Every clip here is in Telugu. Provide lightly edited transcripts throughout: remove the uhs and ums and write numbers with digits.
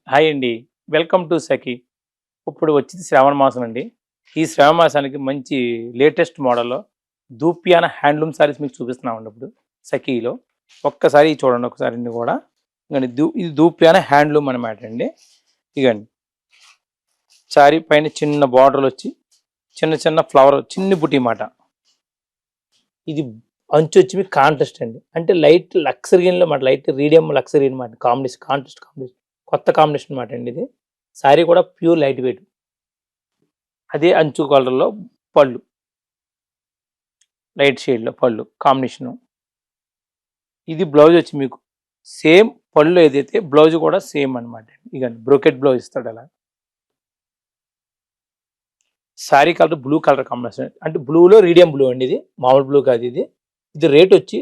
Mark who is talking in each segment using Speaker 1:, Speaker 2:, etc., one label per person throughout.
Speaker 1: హాయ్ అండి. వెల్కమ్ టు సఖి. ఇప్పుడు వచ్చింది శ్రావణ మాసం అండి. ఈ శ్రావణ మాసానికి మంచి లేటెస్ట్ మోడల్‌లో దూపియాన హ్యాండ్లూమ్ సారీస్ మీకు చూపిస్తున్నామండి ఇప్పుడు సఖీలో. ఒక్కసారి చూడండి ఒకసారి ఇన్ని కూడా. ఇగండి ఇది దూపియాన హ్యాండ్లూమ్ అనమాట అండి. ఇగండి. సారీ పైన చిన్న బార్డర్‌లొచ్చి చిన్న చిన్న ఫ్లవర్ చిన్ని బుటీ మాట. ఇది అంచొచ్చి మీకు కాంట్రాస్ట్ అండి. అంటే లైట్ లక్సరీ గ్రీన్‌లో మాట లైట్ రీడియం లక్సరీ అనమాట. కాంట్రాస్ట్ కొత్త కాంబినేషన్ మాట అండి ఇది. సారీ కూడా ప్యూర్ లైట్ వెయిట్. అదే అంచు కలర్‌లో పళ్ళు. లైట్ షేడ్‌లో పళ్ళు కాంబినేషను. ఇది బ్లౌజ్ వచ్చి మీకు సేమ్ పళ్ళు ఏదైతే బ్లౌజ్ కూడా సేమ్ అనమాట. ఇగండి బ్రోకెట్ బ్లౌజ్ ఇస్తాడు అలా. Sorry colour blue colour combination. అంటే బ్లూలో రీడియం బ్లూ అండి ఇది. మామూలు బ్లూ కాదు ఇది. ఇది రేట్ వచ్చి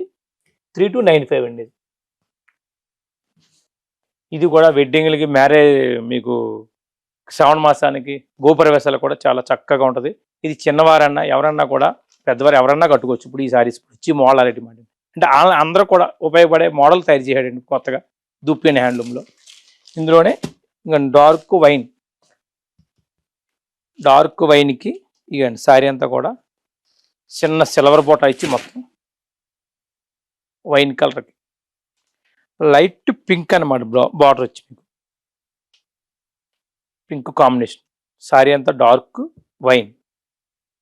Speaker 1: 3295 అండి ఇది. ఇది కూడా వెడ్డింగ్‌లకి మీకు శ్రావణ మాసానికి గోపురవేశాలకు కూడా చాలా చక్కగా ఉంటుంది. ఇది చిన్నవారన్నా ఎవరన్నా కూడా పెద్దవారు ఎవరన్నా కట్టుకోవచ్చు. ఇప్పుడు ఈ సారీస్ వచ్చి మోడల్ అలాంటి మాట. అంటే అందరూ కూడా ఉపయోగపడే మోడల్ తయారు చేశాడండి కొత్తగా దూపియాన హ్యాండ్లూమ్‌లో. ఇందులోనే ఇంకా డార్క్ వైన్‌కి ఇగండి సారీ అంతా కూడా చిన్న సిల్వర్ బోటా ఇచ్చి మొత్తం వైన్ కలర్‌కి లైట్ పింక్ అనమాట బార్డర్ వచ్చి మీకు పింక్ కాంబినేషన్. సారీ అంతా డార్క్ వైన్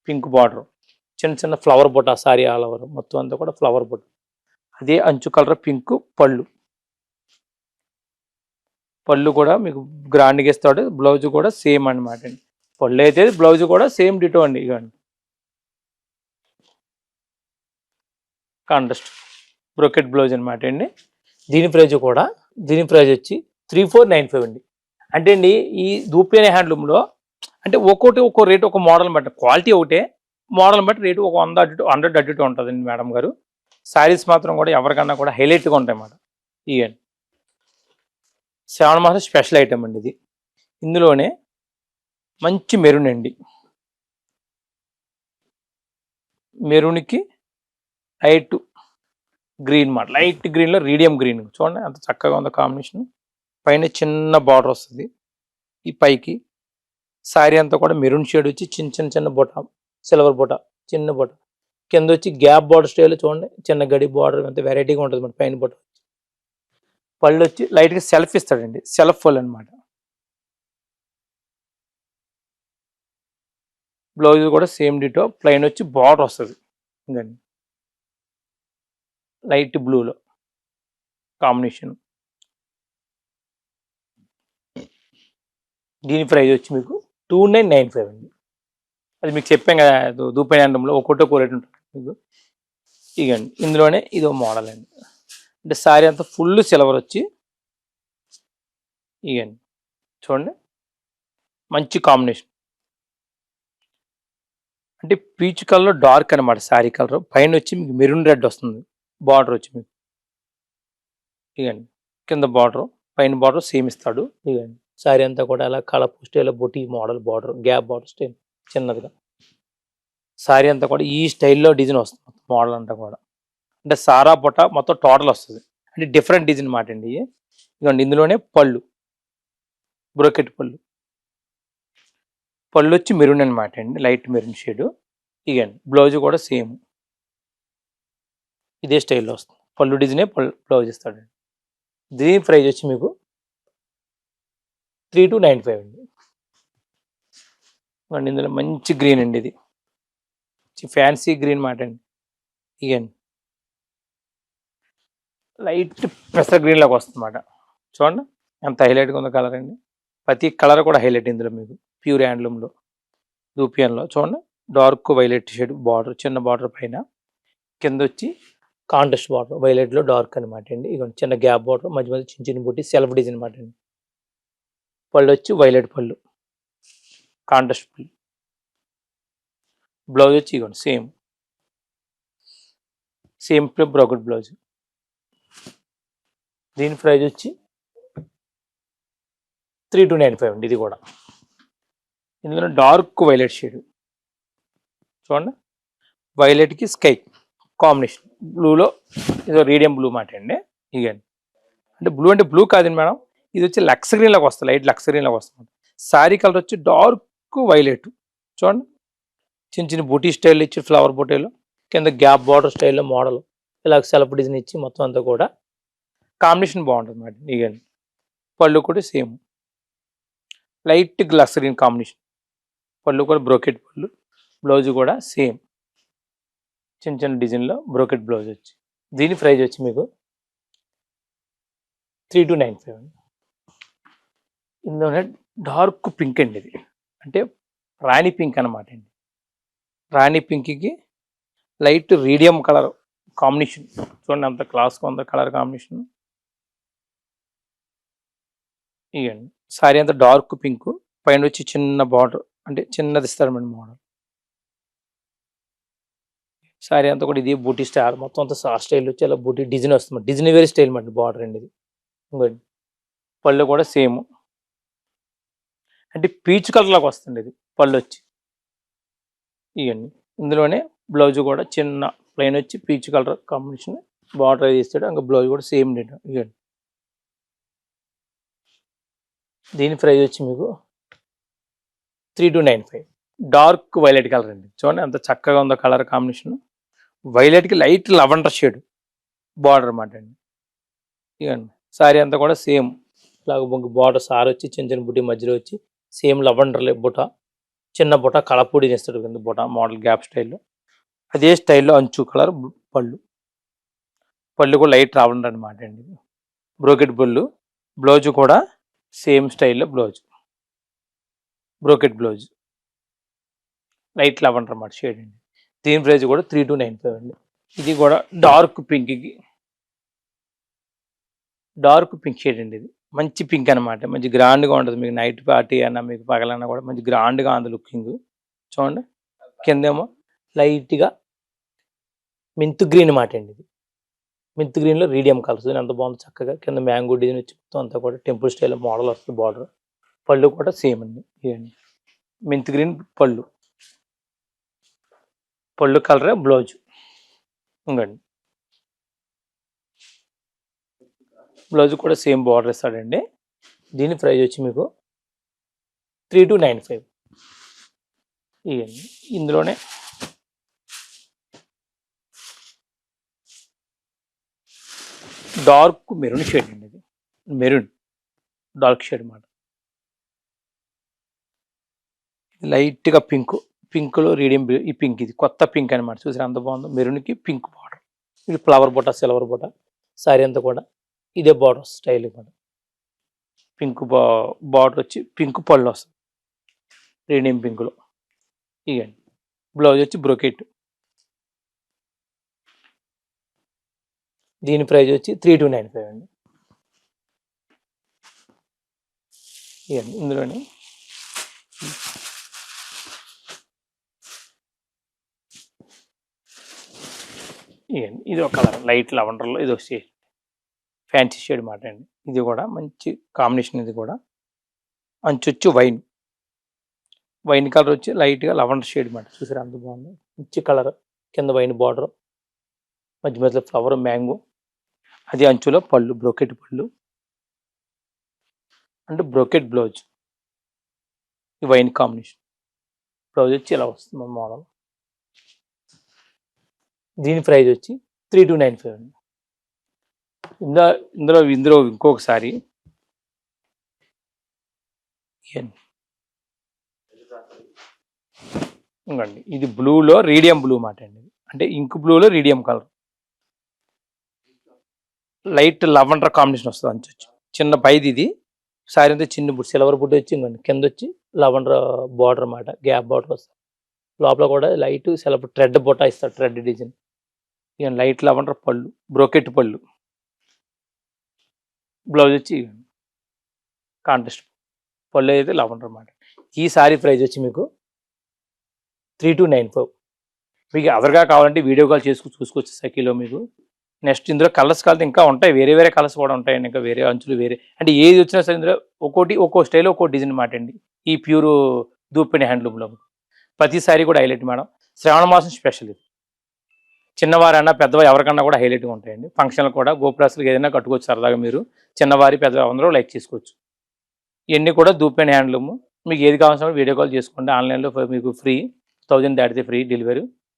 Speaker 1: పింక్ బార్డర్ చిన్న చిన్న flower Botta sorry all over మొత్తం అంతా కూడా ఫ్లవర్ బొట్ట. అదే అంచు కలర్ పింక్ పళ్ళు కూడా మీకు గ్రాండ్గా ఇస్తాడు. బ్లౌజ్ కూడా సేమ్ అనమాట అండి. పళ్ళు అయితే బ్లౌజ్ కూడా సేమ్ డిటో అండి. ఇవ్వండి కాంట్రాస్ట్ బ్రోకెట్ బ్లౌజ్ అనమాట అండి. దీని ప్రైజ్ వచ్చి 3495 అండి. అంటే అండి ఈ దూపియాన హ్యాండ్లూమ్లో అంటే ఒక్కో రేటు ఒక మోడల్ బట్టి క్వాలిటీ ఒకటే మోడల్ బట్టి రేటు ఒక 100 అడ్డు ఉంటుందండి మేడం గారు. శారీస్ మాత్రం కూడా ఎవరికన్నా కూడా హైలైట్గా ఉంటాయి అన్నమాట. ఇవన్నీ శ్రావణ మాసం స్పెషల్ ఐటమ్ అండి ఇది. ఇందులోనే మంచి మెరూన్ అండి. మెరూన్కి లైట్ గ్రీన్ మాట లైట్ గ్రీన్లో రీడియం గ్రీన్ చూడండి అంత చక్కగా ఉంది కాంబినేషన్. పైన చిన్న బార్డర్ వస్తుంది ఈ పైకి. శారీ అంతా కూడా మెరూన్ షేడ్ వచ్చి చిన్న బొట సిల్వర్ బొట చిన్న బొట కింద వచ్చి గ్యాప్ బార్డర్ స్టైల్ చూడండి చిన్న గడి బార్డర్ అంత వెరైటీగా ఉంటుంది మన పైన బొట. పళ్ళు వచ్చి లైట్గా సెల్ఫ్ ఇస్తాడండి. సెల్ఫ్ ఫుల్ అనమాట. బ్లౌజ్ కూడా సేమ్ డిటో ప్లెయిన్ వచ్చి బార్డర్ వస్తుంది ఇంకండి లైట్ బ్లూలో కాంబినేషన్. దీని ప్రైజ్ వచ్చి మీకు 2995 అండి. అది మీకు చెప్పాం కదా దూపియాన హ్యాండ్లూమ్లో ఒక్కో రేట్ ఉంటుంది మీకు. ఇగండి ఇందులోనే ఇదో మోడల్ అండి. అంటే సారీ అంతా ఫుల్ సిల్వర్ వచ్చి ఇగండి చూడండి మంచి కాంబినేషన్. అంటే పీచ్ కలర్ డార్క్ అనమాట శారీ కలర్. పైన వచ్చి మీకు మెరూన్ రెడ్ వస్తుంది బార్డర్ వచ్చి మీకు. ఇగండి కింద బార్డర్ పైన బార్డర్ సేమ్ ఇస్తాడు. ఇగండి శారీ అంతా కూడా అలా కలర్ స్టైల్ బొటీ model border gap border style చిన్నదిగా. శారీ అంతా కూడా ఈ స్టైల్లో డిజైన్ వస్తుంది మోడల్ అంతా కూడా. అంటే సారా బొట మొత్తం టోటల్ వస్తుంది. అంటే డిఫరెంట్ డిజైన్ మాట అండి. ఇదిగోండి ఇందులోనే బ్రోకెట్ పళ్ళు వచ్చి మెరూన్ అనమాట అండి లైట్ మెరూన్ షేడు. ఇగండి బ్లౌజ్ కూడా సేమ్ ఇదే స్టైల్లో వస్తుంది. పళ్ళు డిజైనే బ్లౌజ్ ఇస్తాడండి. దీని ప్రైజ్ వచ్చి మీకు 3295 అండి. ఇందులో మంచి గ్రీన్ అండి. ఇది ఫ్యాన్సీ గ్రీన్ మాట అండి. ఇగండి లైట్ పెసర్ గ్రీన్లోకి వస్తుంది అన్నమాట. చూడండి ఎంత హైలైట్గా ఉందో కలర్ అండి. ప్రతి కలర్ కూడా హైలైట్ ఇందులో మీకు ప్యూర్ హ్యాండ్లూమ్లో దూపియాన్లో చూడండి డార్క్ వైలెట్ షేడ్ బార్డర్ చిన్న బార్డర్ పైన కింద వచ్చి కాంట్రాస్ట్ బార్డర్ వైలెట్లో డార్క్ అనమాట అండి. ఇక చిన్న గ్యాప్ బార్డర్ మధ్య చిన్న బుట్టి సెల్ఫ్ డిజైన్ అనమాట అండి. పళ్ళు వచ్చి వైలెట్ పళ్ళు కాంట్రాస్ట్ పళ్ళు. బ్లౌజ్ వచ్చి ఇవ్వండి సేమ్ బ్రోకెట్ బ్లౌజ్. దీని ప్రైజ్ వచ్చి 3295 అండి. ఇది కూడా ఇందులో డార్క్ వైలెట్ షేడ్ చూడండి వైలెట్కి స్కై కాంబినేషన్ బ్లూలో ఇదో రీడియం బ్లూ మాట అండి. ఇగండి అంటే బ్లూ కాదండి మేడం ఇది వచ్చి లక్స్ గ్రీన్ లాగా వస్తుంది, లైట్ లక్స్ గ్రీన్ లాగా వస్తుంది. శారీ కలర్ వచ్చి డార్క్ వైలెట్ చూడండి, చిన్న చిన్న బూటీ స్టైల్ ఇచ్చి ఫ్లవర్ బూటీలో కింద గ్యాప్ బార్డర్ స్టైల్లో మోడల్ ఇలా సెల్ఫ్ డిజైన్ ఇచ్చి మొత్తం అంతా కూడా కాంబినేషన్ బాగుంటుంది మేడం. ఇగండి పళ్ళు కూడా same light glass green combination, పళ్ళు కూడా బ్రోకెట్ పళ్ళు, బ్లౌజ్ కూడా సేమ్ చిన్న చిన్న డిజైన్లో బ్రోకెట్ బ్లౌజ్ వచ్చి. దీని ప్రైజ్ వచ్చి మీకు 3295 అండి. ఇందులోనే డార్క్ పింక్ అండి, ఇది అంటే రాణి పింక్ అన్నమాట అండి. రాణి పింక్కి లైట్ రేడియం కలర్ కాంబినేషన్ చూడండి, అంత క్లాస్గా ఉంది కలర్ కాంబినేషన్. ఇవ్వండి సారీ అంతా డార్క్ పింక్, పైన వచ్చి చిన్న బార్డర్ అంటే చిన్నది ఇస్తారు మేడం మోడల్. సారీ అంతా కూడా ఇది బూటీ స్టైల్, మొత్తం అంతా స్టైల్ వచ్చి అలా బూటీ డిజైన్ వస్తుంది, డిజైన్ వేరే స్టైల్ మాట బార్డర్ అండి ఇది. ఇంకోటి పళ్ళు కూడా సేమ్ అంటే పీచ్ కలర్ లాగా వస్తుంది ఇది పళ్ళు వచ్చి. ఇవన్నీ ఇందులోనే బ్లౌజ్ కూడా చిన్న ప్లెయిన్ వచ్చి పీచ్ కలర్ కాంబినేషన్ బార్డర్ అది ఇస్తాడు, ఇంకా బ్లౌజ్ కూడా సేమ్ డేట్. ఇవ్వండి దీని ప్రైజ్ వచ్చి మీకు 3295. డార్క్ వైలెట్ కలర్ అండి, చూడండి అంత చక్కగా ఉందో కలర్ కాంబినేషన్. వైలెట్కి లైట్ లెవెండర్ షేడ్ బార్డర్ అన్నమాట అండి. ఇవ్వండి సారీ అంతా కూడా సేమ్ ఇలాగ బార్డర్ సార్ వచ్చి చిన్న చిన్న బుట్టి మధ్యలో వచ్చి సేమ్ లెవెండర్ బుట్ట, చిన్న బుట్ట కలపూడి ఇస్తాడు కింద బుట్ట మోడల్ గ్యాప్ స్టైల్లో. అదే స్టైల్లో అంచు కలర్ పళ్ళు, పళ్ళు కూడా లైట్ రావడం అనమాట అండి. బ్రోకెట్ పళ్ళు, బ్లౌజ్ కూడా సేమ్ స్టైల్లో blouse, brocade blouse light lavender అన్నమాట షేడ్ అండి. దీని ప్రైస్ కూడా 3295 అండి. ఇది కూడా డార్క్ పింక్కి డార్క్ పింక్ షేడ్ అండి, ఇది మంచి పింక్ అనమాట, మంచి గ్రాండ్గా ఉంటుంది. మీకు నైట్ పార్టీ అన్నా మీకు పగలన్నా కూడా మంచి గ్రాండ్గా ఉంది లుకింగ్. చూడండి కిందేమో లైట్గా మెంతు గ్రీన్ మాట అండి, ఇది మెంతు గ్రీన్లో రీడియం కలర్స్ ఎంత బాగుంది చక్కగా. కింద మ్యాంగో డిజైన్ వచ్చి మొత్తం అంతా కూడా టెంపుల్ స్టైల్ మోడల్ వస్తుంది బార్డర్. పళ్ళు కూడా సేమ్ అండి, ఇవ్వండి మెంతు గ్రీన్ పళ్ళు, పళ్ళు కలరే బ్లౌజ్. ఇంకండి బ్లౌజ్ కూడా సేమ్ బార్డర్ ఇస్తాడండి. దీని ప్రైజ్ వచ్చి మీకు 3295. ఇవన్నీ ఇందులోనే డార్క్ మెరూన్ షేడ్ అండి, ఇది మెరూన్ డార్క్ షేడ్ అన్నమాట. లైట్గా పింక్, పింక్లో రీడియం ఈ పింక్, ఇది కొత్త పింక్ అనమాట. చూసారు అంత బాగుందో, మెరూన్కి పింక్ బార్డర్, ఇది ఫ్లవర్ బుట్ట సిల్వర్ బుట్ట సారీ అంతా కూడా ఇదే బార్డర్ స్టైల్ అనమాట. పింక్ బార్డర్ వచ్చి పింక్ పళ్ళు వస్తుంది రీడియం పింక్లో. ఇవ్వండి బ్లౌజ్ వచ్చి బ్రోకెట్. దీని ప్రైజ్ వచ్చి 3295 అండి. ఇవ్వండి ఇందులోనే ఇవ్వండి ఇది ఒక కలర్ లైట్ లెవెండర్లో ఇది ఒక షేడ్ ఫ్యాన్సీ షేడ్ మాట అండి. ఇది కూడా మంచి కాంబినేషన్, ఇది కూడా అంచు వచ్చి వైన్, వైన్ కలర్ వచ్చి లైట్గా లెవెండర్ షేడ్ మాట. చూసారు అంత బాగుంది మంచి కలర్, కింద వైన్ బార్డర్ మధ్య మధ్యలో ఫ్లవర్ మ్యాంగో, అది అంచులో పళ్ళు బ్రోకెట్ పళ్ళు అంటే బ్రోకెట్ బ్లౌజ్, ఈ వైన్ కాంబినేషన్ బ్లౌజ్ వచ్చి ఇలా వస్తుంది మోడల్. దీని ప్రైజ్ వచ్చి 3295 అండి. ఇందులో ఇంకొకసారి ఇంకండి ఇది బ్లూలో రీడియం బ్లూ మాట అండి, అంటే ఇంక్ బ్లూలో రీడియం కలర్ లైట్ లెవెండర్ కాంబినేషన్ వస్తుంది. అంచు వచ్చి చిన్న పైది, ఇది సారీ అంతా చిన్న బుట్ట సిల్వర్ బుట్ట వచ్చి ఇంకండి కింద వచ్చి లెవెండర్ బార్డర్ అన్నమాట, గ్యాప్ బార్డర్ వస్తుంది. లోపల కూడా లైట్ సిల్వర్ థ్రెడ్ బుట్ట ఇస్తారు, థ్రెడ్ డిజైన్. ఇక లైట్ లెవెండర్ పళ్ళు బ్రోకెట్ పళ్ళు, బ్లౌజ్ వచ్చి కాంట్రాస్ట్ పళ్ళు అయితే లెవెండర్ అన్నమాట. ఈ సారీ ప్రైస్ వచ్చి మీకు 3295. మీకు అదర్గా కావాలంటే వీడియో కాల్ చూసుకోవచ్చు సఖీలో మీకు. నెక్స్ట్ ఇందులో కలర్స్ కలిసి ఇంకా ఉంటాయి, వేరే వేరే కలర్స్ కూడా ఉంటాయండి, ఇంకా వేరే అంచులు వేరే, అంటే ఏది వచ్చినా సరే ఇందులో ఒక్కో స్టైల్ ఒక్కో డిజైన్ మాట అండి. ఈ ప్యూర్ దూపిణి హ్యాండ్లూమ్లో ప్రతి సారీ కూడా హైలైట్ మేడం, శ్రావణ మాసం స్పెషల్ ఇది. చిన్నవారైనా పెద్దవారు ఎవరికన్నా కూడా హైలైట్గా ఉంటాయండి. ఫంక్షన్లు కూడా గోపురాసులకు ఏదైనా కట్టుకోవచ్చు సరదాగా మీరు. చిన్నవారి పెద్దవారు అందరూ లైక్ చేసుకోవచ్చు. ఇవన్నీ కూడా దూపియానా హ్యాండ్లూమ్. మీకు ఏది కావాల్సిన వీడియో కాల్ చేసుకోండి. ఆన్లైన్లో మీకు ఫ్రీ 1000 దాటితే ఫ్రీ డెలివరీ.